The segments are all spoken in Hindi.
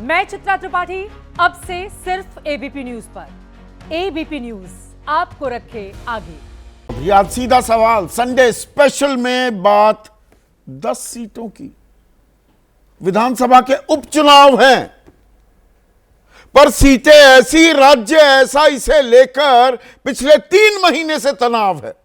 मैं चित्रा त्रिपाठी, अब से सिर्फ एबीपी न्यूज पर। एबीपी न्यूज आपको रखे आगे। आज सीधा सवाल, संडे स्पेशल में बात 10 सीटों की। विधानसभा के उपचुनाव हैं, पर सीटें ऐसी, राज्य ऐसा, इसे लेकर पिछले 3 महीने से तनाव है।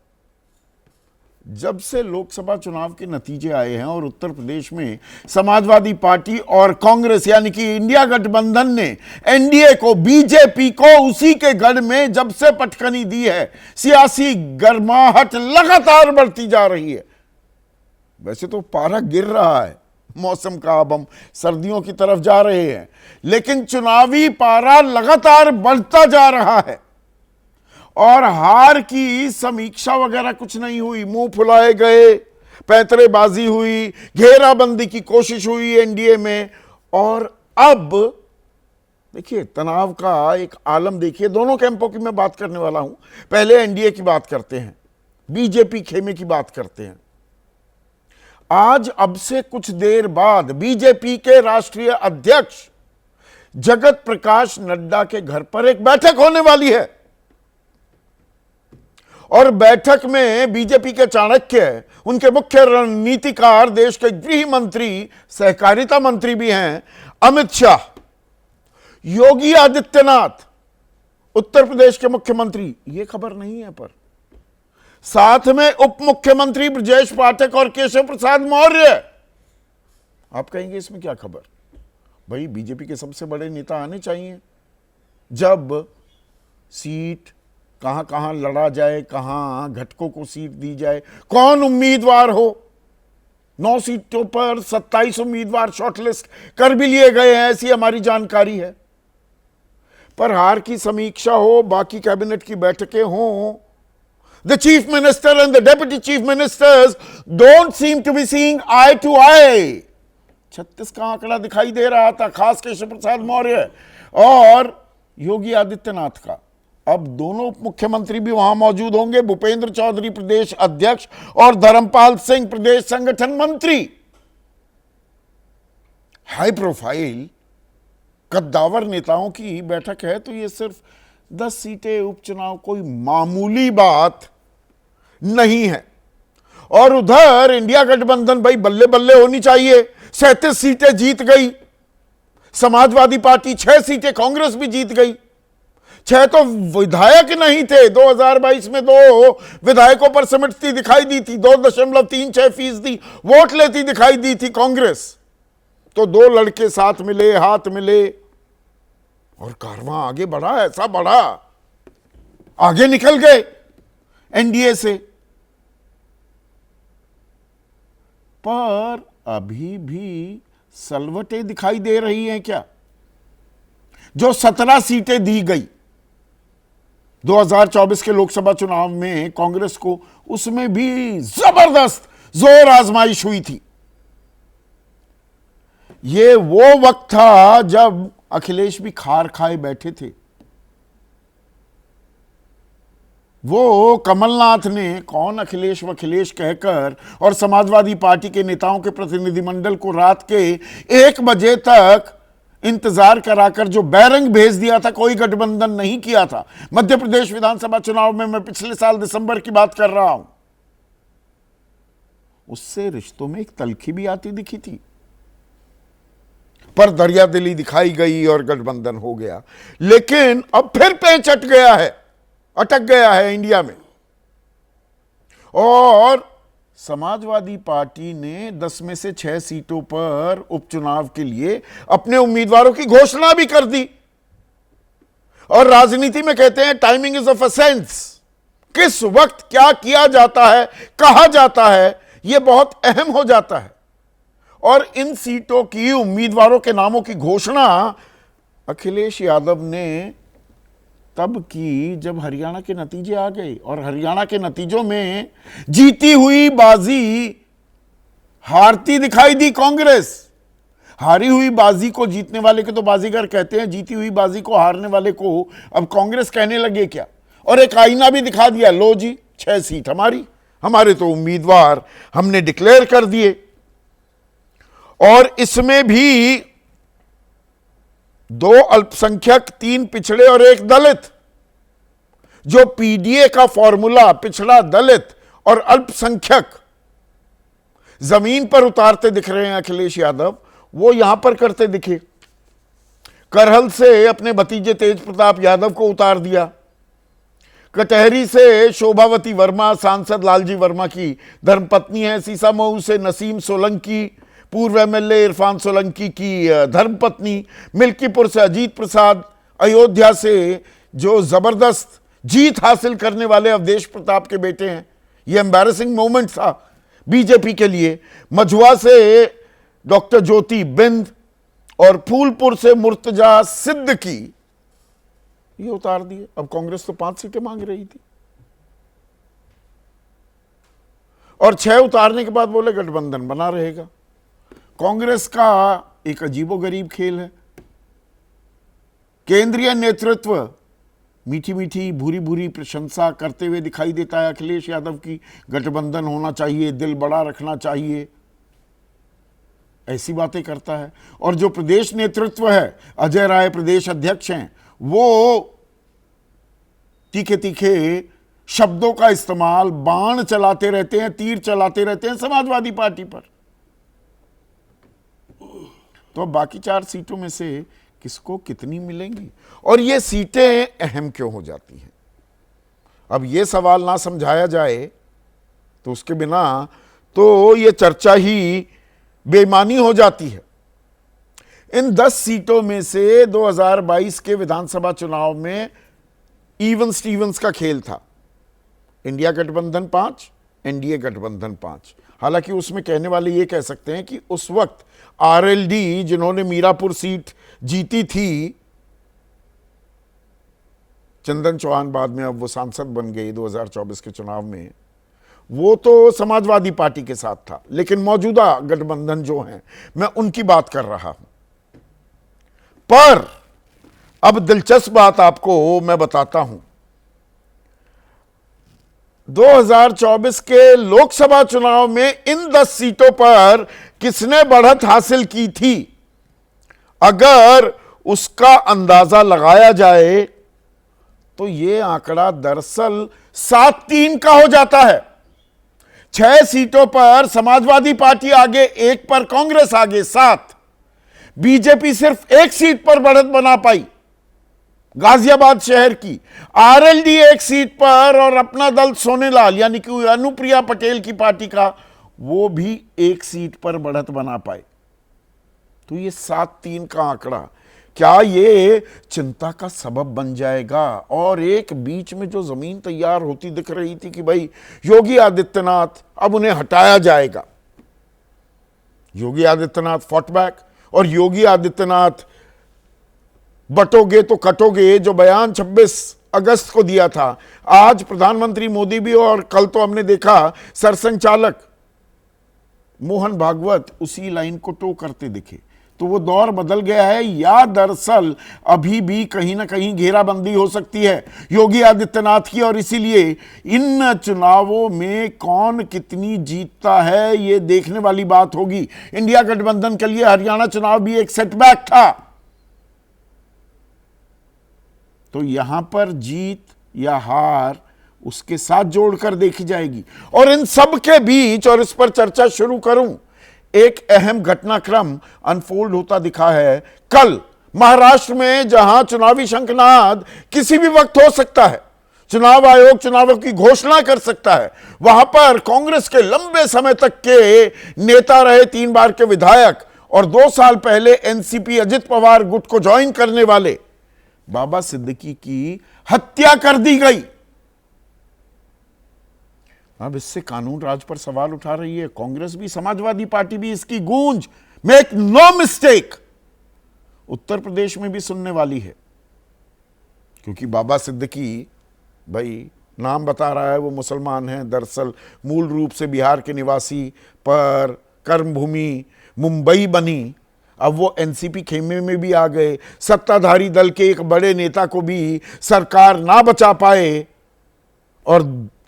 जब से लोकसभा चुनाव के नतीजे आए हैं और उत्तर प्रदेश में समाजवादी पार्टी और कांग्रेस यानी कि इंडिया गठबंधन ने एनडीए को, बीजेपी को उसी के गढ़ में जब से पटखनी दी है, सियासी गर्माहट लगातार बढ़ती जा रही है। वैसे तो पारा गिर रहा है मौसम का, अब हम सर्दियों की तरफ जा रहे हैं, लेकिन चुनावी पारा लगातार बढ़ता जा रहा है और हार की समीक्षा वगैरह कुछ नहीं हुई। मुंह फुलाए गए, पैंतरेबाजी हुई, घेराबंदी की कोशिश हुई एनडीए में, और अब देखिए तनाव का एक आलम देखिए। दोनों कैंपों की मैं बात करने वाला हूं। पहले एनडीए की बात करते हैं, बीजेपी खेमे की बात करते हैं। आज अब से कुछ देर बाद बीजेपी के राष्ट्रीय अध्यक्ष जगत प्रकाश नड्डा के घर पर एक बैठक होने वाली है और बैठक में बीजेपी के चाणक्य, उनके मुख्य रणनीतिकार, देश के गृह मंत्री, सहकारिता मंत्री भी हैं अमित शाह, योगी आदित्यनाथ, उत्तर प्रदेश के मुख्यमंत्री, ये खबर नहीं है, पर साथ में उप मुख्यमंत्री ब्रजेश पाठक और केशव प्रसाद मौर्य। आप कहेंगे इसमें क्या खबर? भाई बीजेपी के सबसे बड़े नेता आने चाहिए। जब सीट कहां कहां लड़ा जाए, कहां घटकों को सीट दी जाए, कौन उम्मीदवार हो, 9 सीटों पर 27 उम्मीदवार शॉर्टलिस्ट कर भी लिए गए हैं, ऐसी हमारी जानकारी है। पर हार की समीक्षा हो, बाकी कैबिनेट की बैठकें हों, the chief minister and the deputy chief ministers don't seem to be seeing eye to eye। 36 का आंकड़ा दिखाई दे रहा था, खास केशव प्रसाद मौर्य और योगी आदित्यनाथ का। अब दोनों उप मुख्यमंत्री भी वहां मौजूद होंगे, भूपेंद्र चौधरी प्रदेश अध्यक्ष और धर्मपाल सिंह प्रदेश संगठन मंत्री। हाई प्रोफाइल कद्दावर नेताओं की बैठक है, तो ये सिर्फ 10 सीटें उपचुनाव कोई मामूली बात नहीं है। और उधर इंडिया गठबंधन भाई बल्ले बल्ले होनी चाहिए, 37 सीटें जीत गई समाजवादी पार्टी, 6 सीटें कांग्रेस भी जीत गई। 6 तो विधायक नहीं थे, 2022 में 2 विधायकों पर सिमटती दिखाई दी थी, 2.36% वोट लेती दिखाई दी थी कांग्रेस। तो 2 लड़के साथ मिले, हाथ मिले और कारवां आगे बढ़ा, ऐसा बढ़ा, आगे निकल गए एनडीए से। पर अभी भी सलवटें दिखाई दे रही हैं क्या? जो 17 सीटें दी गई 2024 के लोकसभा चुनाव में कांग्रेस को, उसमें भी जबरदस्त जोर आजमाइश हुई थी। ये वो वक्त था जब अखिलेश भी खार खाए बैठे थे। वो कमलनाथ ने कौन अखिलेश वखिलेश कहकर और समाजवादी पार्टी के नेताओं के प्रतिनिधिमंडल को रात के 1 बजे तक इंतजार कराकर जो बैरंग भेज दिया था, कोई गठबंधन नहीं किया था। मध्य प्रदेश विधानसभा चुनाव में, मैं पिछले साल दिसंबर की बात कर रहा हूं, उससे रिश्तों में एक तलखी भी आती दिखी थी, पर दरियादिली दिखाई गई और गठबंधन हो गया। लेकिन अब फिर पेंच अटक गया है इंडिया में, और समाजवादी पार्टी ने 10 में से 6 सीटों पर उपचुनाव के लिए अपने उम्मीदवारों की घोषणा भी कर दी। और राजनीति में कहते हैं टाइमिंग इज ऑफ एसेंस। किस वक्त क्या किया जाता है, कहा जाता है, यह बहुत अहम हो जाता है। और इन सीटों की उम्मीदवारों के नामों की घोषणा अखिलेश यादव ने तब की जब हरियाणा के नतीजे आ गए, और हरियाणा के नतीजों में जीती हुई बाजी हारती दिखाई दी कांग्रेस। हारी हुई बाजी को जीतने वाले के तो बाजीगर कहते हैं, जीती हुई बाजी को हारने वाले को अब कांग्रेस कहने लगे क्या? और एक आईना भी दिखा दिया, लो जी 6 सीट हमारी, हमारे तो उम्मीदवार हमने डिक्लेयर कर दिए। और इसमें भी 2 अल्पसंख्यक, 3 पिछड़े और 1 दलित। जो पीडीए का फॉर्मूला पिछड़ा, दलित और अल्पसंख्यक जमीन पर उतारते दिख रहे हैं अखिलेश यादव, वो यहां पर करते दिखे। करहल से अपने भतीजे तेज प्रताप यादव को उतार दिया, कटहरी से शोभावती वर्मा, सांसद लालजी वर्मा की धर्मपत्नी है, सीसामऊ से नसीम सोलंकी, पूर्व एमएलए इरफान सोलंकी की धर्मपत्नी, मिल्कीपुर से अजीत प्रसाद, अयोध्या से जो जबरदस्त जीत हासिल करने वाले अवधेश प्रताप के बेटे हैं। यह एम्बैरेसिंग मोमेंट था बीजेपी के लिए। मझुआ से डॉक्टर ज्योति बिंद और फूलपुर से मुर्तजा सिद्दीकी, ये उतार दिए। अब कांग्रेस तो 5 सीटें मांग रही थी और 6 उतारने के बाद बोले गठबंधन बना रहेगा। कांग्रेस का एक अजीबोगरीब खेल है। केंद्रीय नेतृत्व मीठी मीठी भूरी भूरी प्रशंसा करते हुए दिखाई देता है अखिलेश यादव की, गठबंधन होना चाहिए, दिल बड़ा रखना चाहिए, ऐसी बातें करता है। और जो प्रदेश नेतृत्व है, अजय राय प्रदेश अध्यक्ष हैं, वो तीखे तीखे शब्दों का इस्तेमाल, बाण चलाते रहते हैं, तीर चलाते रहते हैं समाजवादी पार्टी पर। तो अब बाकी 4 सीटों में से किसको कितनी मिलेंगी और ये सीटें अहम क्यों हो जाती हैं? अब ये सवाल ना समझाया जाए तो उसके बिना तो ये चर्चा ही बेईमानी हो जाती है। इन 10 सीटों में से 2022 के विधानसभा चुनाव में इवन स्टीवंस का खेल था। इंडिया गठबंधन 5, एनडीए गठबंधन 5। हालांकि उसमें कहने वाले ये कह सकते हैं कि उस वक्त आरएलडी जिन्होंने मीरापुर सीट जीती थी, चंदन चौहान बाद में अब वो सांसद बन गए 2024 के चुनाव में, वो तो समाजवादी पार्टी के साथ था। लेकिन मौजूदा गठबंधन जो हैं, मैं उनकी बात कर रहा हूं। पर अब दिलचस्प बात आपको मैं बताता हूं। 2024 के लोकसभा चुनाव में इन 10 सीटों पर किसने बढ़त हासिल की थी, अगर उसका अंदाजा लगाया जाए तो यह आंकड़ा दरअसल 7-3 का हो जाता है। 6 सीटों पर समाजवादी पार्टी आगे, 1 पर कांग्रेस आगे, 7। बीजेपी सिर्फ 1 सीट पर बढ़त बना पाई, गाजियाबाद शहर की। आरएलडी 1 सीट पर और अपना दल सोनेलाल यानी कि अनुप्रिया पटेल की पार्टी का, वो भी 1 सीट पर बढ़त बना पाए। तो ये 7-3 का आंकड़ा क्या ये चिंता का सबब बन जाएगा? और एक बीच में जो जमीन तैयार होती दिख रही थी कि भाई योगी आदित्यनाथ अब उन्हें हटाया जाएगा, योगी आदित्यनाथ फॉट बैक, और योगी आदित्यनाथ बटोगे तो कटोगे जो बयान 26 अगस्त को दिया था, आज प्रधानमंत्री मोदी भी, और कल तो हमने देखा सरसंघचालक मोहन भागवत उसी लाइन को टो करते दिखे। तो वो दौर बदल गया है, या दरअसल अभी भी कहीं ना कहीं घेराबंदी हो सकती है योगी आदित्यनाथ की, और इसीलिए इन चुनावों में कौन कितनी जीतता है ये देखने वाली बात होगी। इंडिया गठबंधन के लिए हरियाणा चुनाव भी एक सेटबैक था। तो यहां पर जीत या हार उसके साथ जोड़कर देखी जाएगी। और इन सब के बीच, और इस पर चर्चा शुरू करूं, एक अहम घटनाक्रम अनफोल्ड होता दिखा है कल महाराष्ट्र में, जहां चुनावी शंखनाद किसी भी वक्त हो सकता है, चुनाव आयोग चुनावों की घोषणा कर सकता है। वहां पर कांग्रेस के लंबे समय तक के नेता रहे, 3 बार के विधायक, और 2 साल पहले एनसीपी अजित पवार गुट को ज्वाइन करने वाले बाबा सिद्दीकी की हत्या कर दी गई। अब इससे कानून राज पर सवाल उठा रही है कांग्रेस भी, समाजवादी पार्टी भी। इसकी गूंज, make no mistake, Uttar Pradesh में भी सुनने वाली है, क्योंकि बाबा सिद्दीकी भाई नाम बता रहा है वो मुसलमान हैं, दरअसल मूल रूप से बिहार के निवासी, पर कर्मभूमि मुंबई बनी। अब वो एनसीपी खेमे में भी आ गए, सत्ताधारी दल के एक बड़े नेता को भी सरकार ना बचा पाए, और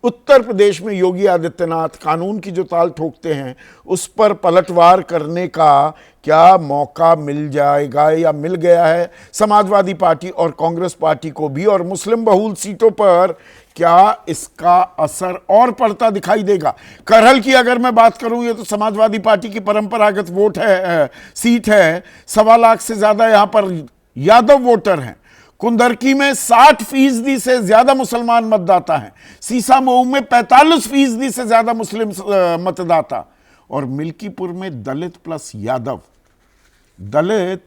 उत्तर प्रदेश में योगी आदित्यनाथ कानून की जो ताल ठोकते हैं उस पर पलटवार करने का क्या मौका मिल जाएगा या मिल गया है समाजवादी पार्टी और कांग्रेस पार्टी को भी, और मुस्लिम बहुल सीटों पर क्या इसका असर और पड़ता दिखाई देगा? करहल की अगर मैं बात करूं, ये तो समाजवादी पार्टी की परंपरागत वोट है, सीट है। 1.25 लाख से ज्यादा यहां पर यादव वोटर हैं। कुंदरकी में 60% से ज्यादा मुसलमान मतदाता हैं। सीसामऊ में 45% से ज्यादा मुस्लिम मतदाता, और मिल्कीपुर में दलित प्लस यादव। दलित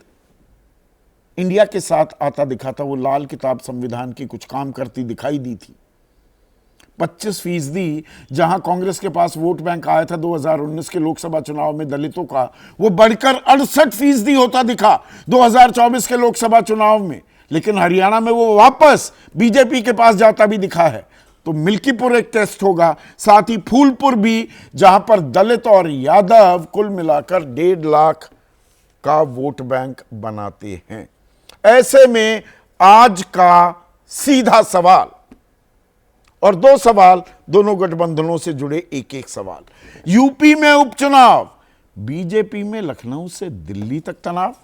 इंडिया के साथ आता दिखा था, वो लाल किताब संविधान की कुछ काम करती दिखाई दी थी। 25% जहां कांग्रेस के पास वोट बैंक आया था 2019 के लोकसभा चुनाव में दलितों का, वो बढ़कर 68% होता दिखा 2024 के लोकसभा चुनाव में। लेकिन हरियाणा में वो वापस बीजेपी के पास जाता भी दिखा है। तो मिल्कीपुर एक टेस्ट होगा, साथ ही फूलपुर भी, जहां पर दलित और यादव कुल मिलाकर 1.5 लाख का वोट बैंक बनाते हैं। ऐसे में आज का सीधा सवाल, और 2 सवाल, दोनों गठबंधनों से जुड़े एक सवाल। यूपी में उपचुनाव, बीजेपी में लखनऊ से दिल्ली तक तनाव,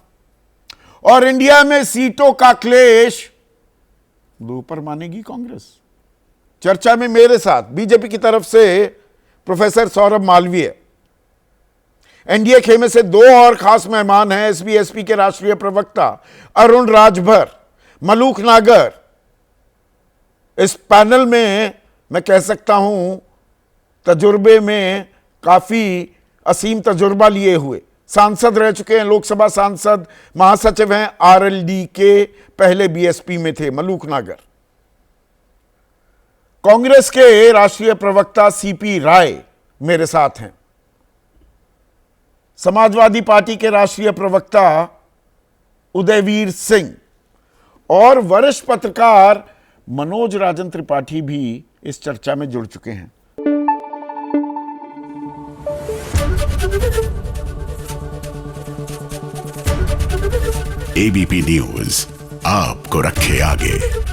और इंडिया में सीटों का क्लेश, 2 पर मानेगी कांग्रेस? चर्चा में मेरे साथ बीजेपी की तरफ से प्रोफेसर सौरभ मालवीय, एनडीए खेमे से 2 और खास मेहमान हैं, एसबीएसपी के राष्ट्रीय प्रवक्ता अरुण राजभर, मलूक नागर। इस पैनल में मैं कह सकता हूं तजुर्बे में काफी असीम तजुर्बा लिए हुए सांसद रह चुके हैं, लोकसभा सांसद, महासचिव हैं आरएलडी के, पहले बीएसपी में थे मलूक नागर। कांग्रेस के राष्ट्रीय प्रवक्ता सीपी राय मेरे साथ हैं। समाजवादी पार्टी के राष्ट्रीय प्रवक्ता उदयवीर सिंह और वरिष्ठ पत्रकार मनोज राजन त्रिपाठी भी इस चर्चा में जुड़ चुके हैं। एबीपी न्यूज आपको रखे आगे।